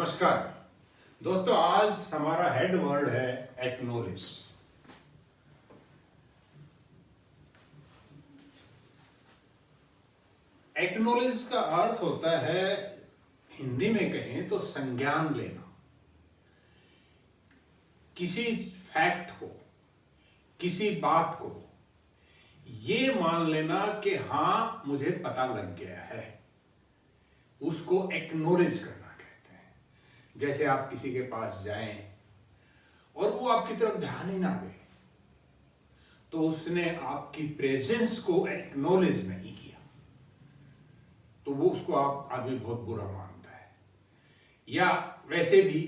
नमस्कार दोस्तों, आज हमारा हेड वर्ड है एक्नॉलेज। एक्नॉलेज का अर्थ होता है, हिंदी में कहें तो संज्ञान लेना, किसी फैक्ट को, किसी बात को ये मान लेना कि हाँ मुझे पता लग गया है, उसको एक्नॉलेज करना कहते हैं। जैसे आप किसी के पास जाएं और वो आपकी तरफ ध्यान ही ना दे, तो उसने आपकी प्रेजेंस को एक्नॉलेज नहीं किया, तो वो उसको आदमी बहुत बुरा मानता है। या वैसे भी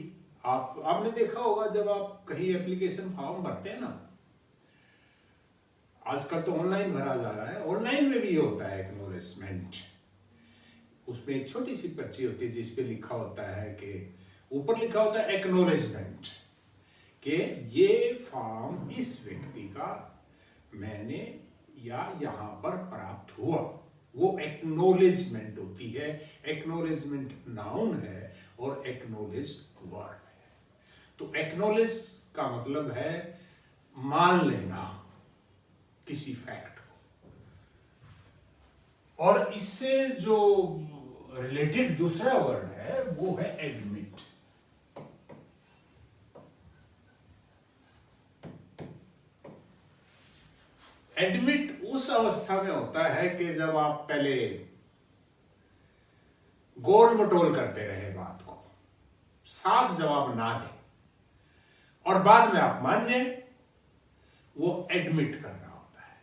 आपने देखा होगा, जब आप कहीं एप्लीकेशन फॉर्म भरते हैं ना, आजकल तो ऑनलाइन भरा जा रहा है, ऑनलाइन में भी ये होता है एक्नॉलेजमेंट। उसमें एक छोटी सी पर्ची होती है जिस पे लिखा होता है कि ऊपर लिखा होता है एक्नॉलेजमेंट, कि ये फॉर्म इस व्यक्ति का मैंने या यहां पर प्राप्त हुआ, वो एक्नॉलेजमेंट होती है। एक्नॉलेजमेंट नाउन है और एक्नॉलेज वर्ब है। तो एक्नॉलेज का मतलब है मान लेना किसी फैक्ट को, और इससे जो रिलेटेड दूसरा वर्ड है वो है एडमिट। एडमिट उस अवस्था में होता है कि जब आप पहले गोल मटोल करते रहे बात को, साफ जवाब ना दें और बाद में आप मान जाएं, वो एडमिट करना होता है।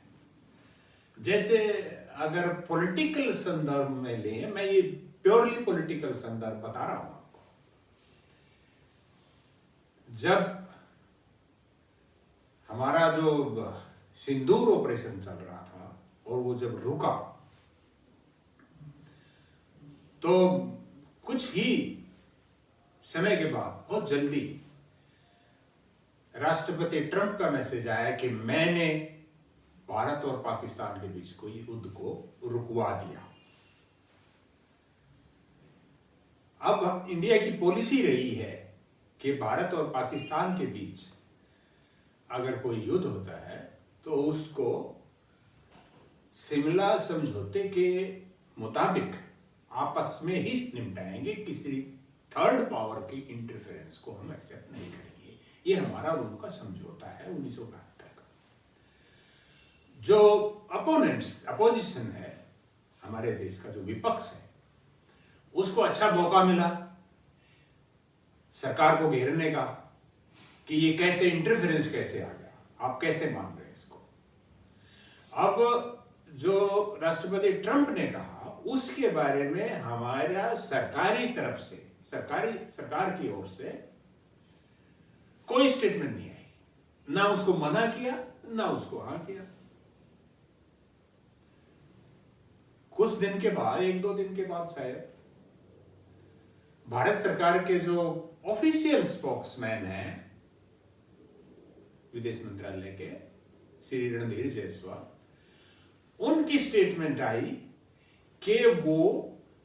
जैसे अगर पॉलिटिकल संदर्भ में लें, मैं ये प्योरली पॉलिटिकल संदर्भ बता रहा हूं आपको। जब हमारा जो सिंदूर ऑपरेशन चल रहा था और वो जब रुका, तो कुछ ही समय के बाद बहुत जल्दी राष्ट्रपति ट्रंप का मैसेज आया कि मैंने भारत और पाकिस्तान के बीच कोई युद्ध को रुकवा दिया। अब इंडिया की पॉलिसी रही है कि भारत और पाकिस्तान के बीच अगर कोई युद्ध होता है तो उसको शिमला समझौते के मुताबिक आपस में ही निपटाएंगे, किसी थर्ड पावर की इंटरफेरेंस को हम एक्सेप्ट नहीं करेंगे। ये हमारा उनका समझौता है 1972 का। जो अपोजिशन है, हमारे देश का जो विपक्ष है, उसको अच्छा मौका मिला सरकार को घेरने का कि ये कैसे इंटरफेरेंस कैसे आ गया, आप कैसे मान रहे हैं इसको। अब जो राष्ट्रपति ट्रंप ने कहा उसके बारे में हमारा सरकारी तरफ से, सरकार की ओर से कोई स्टेटमेंट नहीं आई, ना उसको मना किया ना उसको हाँ किया। कुछ दिन के बाद, एक दो दिन के बाद शायद, भारत सरकार के जो ऑफिशियल स्पोक्समैन हैं विदेश मंत्रालय के, श्री रणधीर जायसवाल, उनकी स्टेटमेंट आई कि वो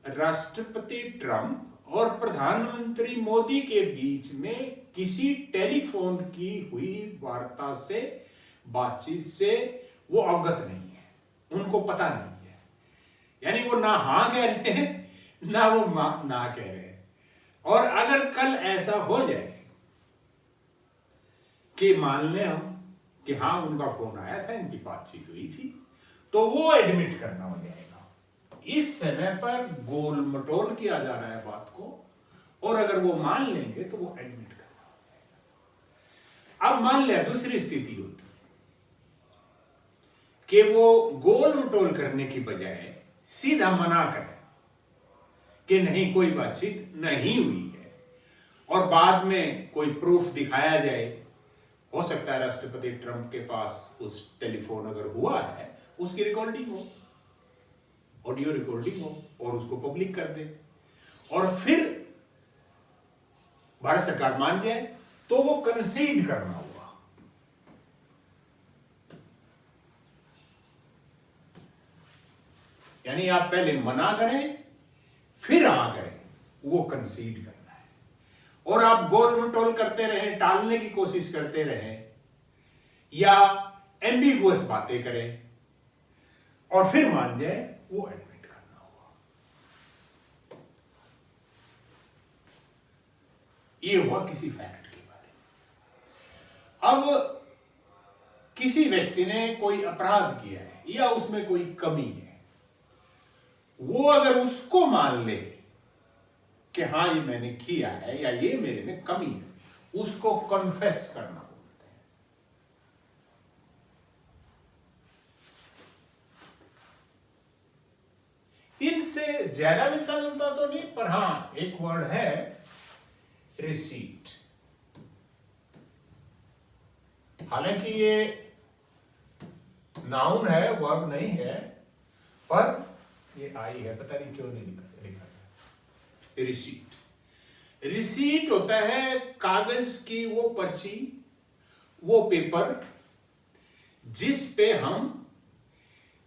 राष्ट्रपति ट्रंप और प्रधानमंत्री मोदी के बीच में किसी टेलीफोन की हुई वार्ता से, बातचीत से वो अवगत नहीं है, उनको पता नहीं है। यानी वो ना हाँ कह रहे हैं ना वो ना कह रहे हैं। और अगर कल ऐसा हो जाए कि मान लें हम कि हाँ उनका फोन आया था, इनकी बातचीत हुई थी, तो वो एडमिट करना हो जाएगा। इस समय पर गोल मटोल किया जा रहा है बात को, और अगर वो मान लेंगे तो वो एडमिट करना हो जाएगा। अब मान लिया दूसरी स्थिति होती कि वो गोल मटोल करने की बजाय सीधा मना करें कि नहीं, कोई बातचीत नहीं हुई है, और बाद में कोई प्रूफ दिखाया जाए। हो सकता है राष्ट्रपति ट्रंप के पास उस टेलीफोन अगर हुआ है, उसकी रिकॉर्डिंग हो, ऑडियो रिकॉर्डिंग हो, और उसको पब्लिक कर दे, और फिर भारत सरकार मान जाए, तो वो कंसीड करना होगा। यानी आप पहले मना करें फिर हाँ करें, वो कंसीड करना है। और आप गोल मटोल करते रहें, टालने की कोशिश करते रहें या एम्बिगुअस बातें करें और फिर मान जाए, वो एडमिट करना हुआ। ये हुआ किसी फैक्ट के बारे में। अब किसी व्यक्ति ने कोई अपराध किया है या उसमें कोई कमी है, वो अगर उसको मान ले कि हाँ ये मैंने किया है या ये मेरे में कमी है, उसको कन्फेस करना बोलते हैं। इनसे ज्यादा मिलता जुलता तो नहीं, पर हाँ एक वर्ड है रिसीट। हालांकि ये नाउन है, वर्ब नहीं है, पर ये आई है, पता नहीं क्यों नहीं लिखा है। रिसीट, रिसीट होता है कागज की वो पर्ची, वो पेपर जिस पे हम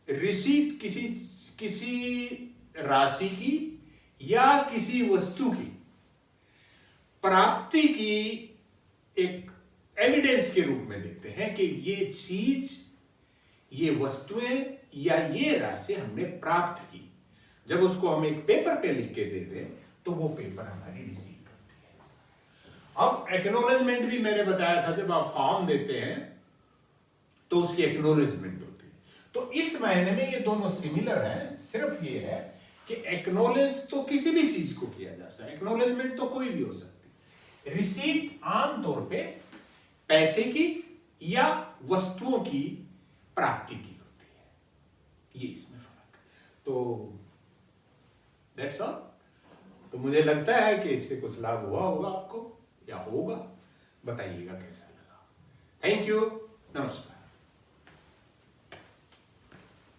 रिसीट किसी राशि की या किसी वस्तु की प्राप्ति की एक एविडेंस के रूप में देते हैं कि ये चीज, ये वस्तुएं या ये राशि हमने प्राप्त की। जब उसको हम एक पेपर पे लिख के दे दें तो वो पेपर हमारी रिसीट होती है। अब एक्नॉलेजमेंट भी मैंने बताया था, जब आप फॉर्म देते हैं तो उसकी एक्नॉलेजमेंट होती है। तो इस महीने में ये दोनों सिमिलर हैं, सिर्फ ये है कि एक्नॉलेज तो किसी भी चीज को किया जा सकता है, एक्नॉलेजमेंट तो कोई भी हो सकती है। रिसीट आमतौर पे पैसे की या वस्तुओं की प्राप्ति की होती है, ये इसमें फर्क है। तो दैट्स ऑल। तो मुझे लगता है कि इससे कुछ लाभ हुआ होगा आपको या होगा, बताइएगा कैसा लगा। थैंक यू, नमस्कार।